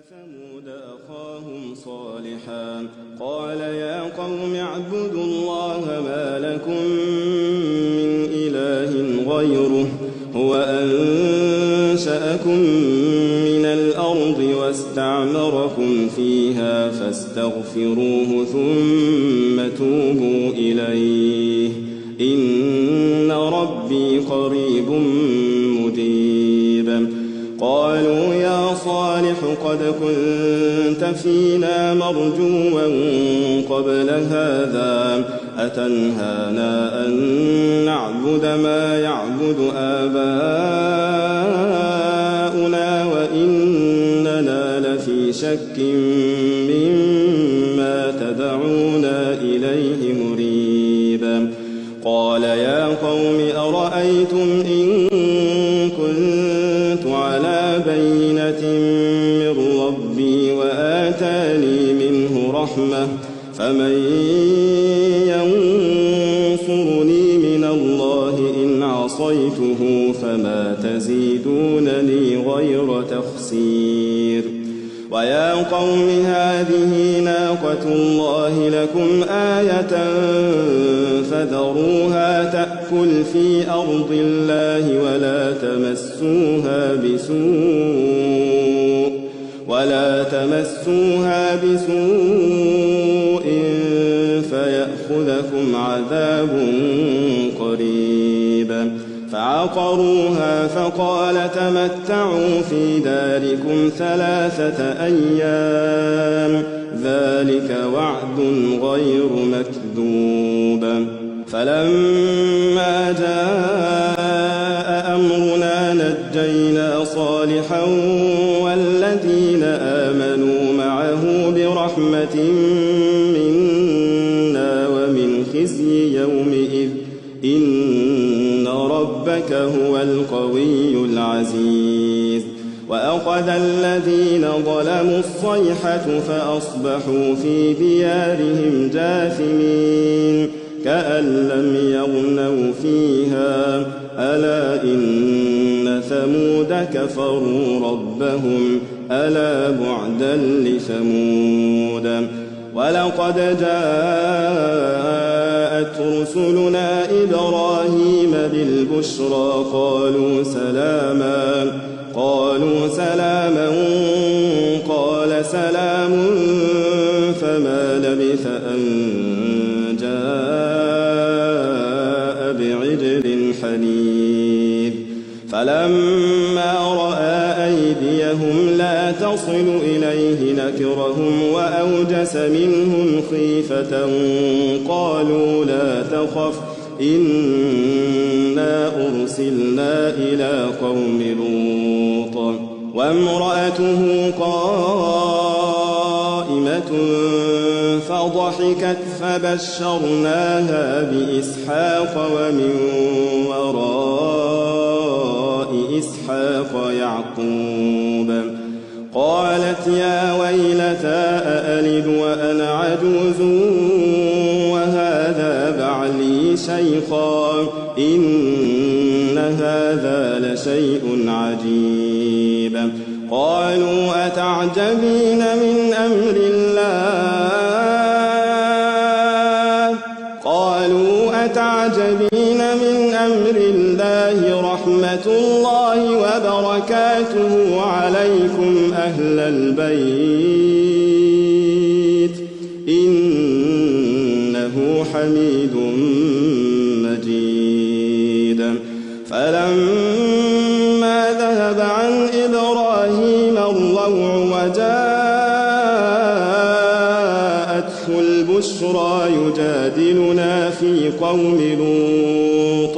ثمود أخاهم صالحا قال يا قوم اعبدوا الله ما لكم من إله غيره هو أنشأكم من الأرض واستعمركم فيها فاستغفروه ثم توبوا إليه إن ربي قريب مجيب. قالوا يا صالح قد كنت فينا مرجوا قبل هذا أتنهانا أن نعبد ما يعبد آباؤنا وإننا لفي شك مما تدعونا إليه مريب. قال يا قوم أرأيتم إن كنت على بينة من ربي وآتاني منه رحمة فمن ينصرني من الله إن عصيته فما تزيدونني غير تخسير. ويا قوم هذه ناقة الله لكم آية فذروها تأكل في أرض الله ولا تمسوها بسوء فيأخذكم عذاب قريب. فعقروها فقال تمتعوا في داركم 3 أيام ذلك وعد غير مكذوب. فلما جاء أمرنا نجينا صالحا والذين آمنوا معه برحمة منا ومن خزي يومئذ إن ربك هو القوي العزيز. وأخذ الذين ظلموا الصيحة فأصبحوا في ديارهم جاثمين كأن لم يغنوا فيها ألا إن ثمود كفروا ربهم ألا بعدا لثمود. ولقد جاءت رسلنا إبراهيم بالبشرى قالوا سلاما قال سلام فما لبث أن جاء بعجل حنيذ. فلما رأى أيديهم لا تصل إليه نكرهم وأوجس منهم خيفة قالوا لا تخف إنا أرسلنا إلى قوم لوط وامرأته قائمة فضحكت فبشرناها بإسحاق ومن وراء إسحاق يعقوب. قالت يا ويلتى أألد وأنا عجوز وهذا بعلي شيخا إن هذا لشيء عجيب. قالوا أتعجبين من أمر الله رحمة الله وبركاته عليكم أهل البيت إنه حميد مجيد. فلما ذهب عن إبراهيم الروع وجاءته البشرى يجادلنا في قوم لوط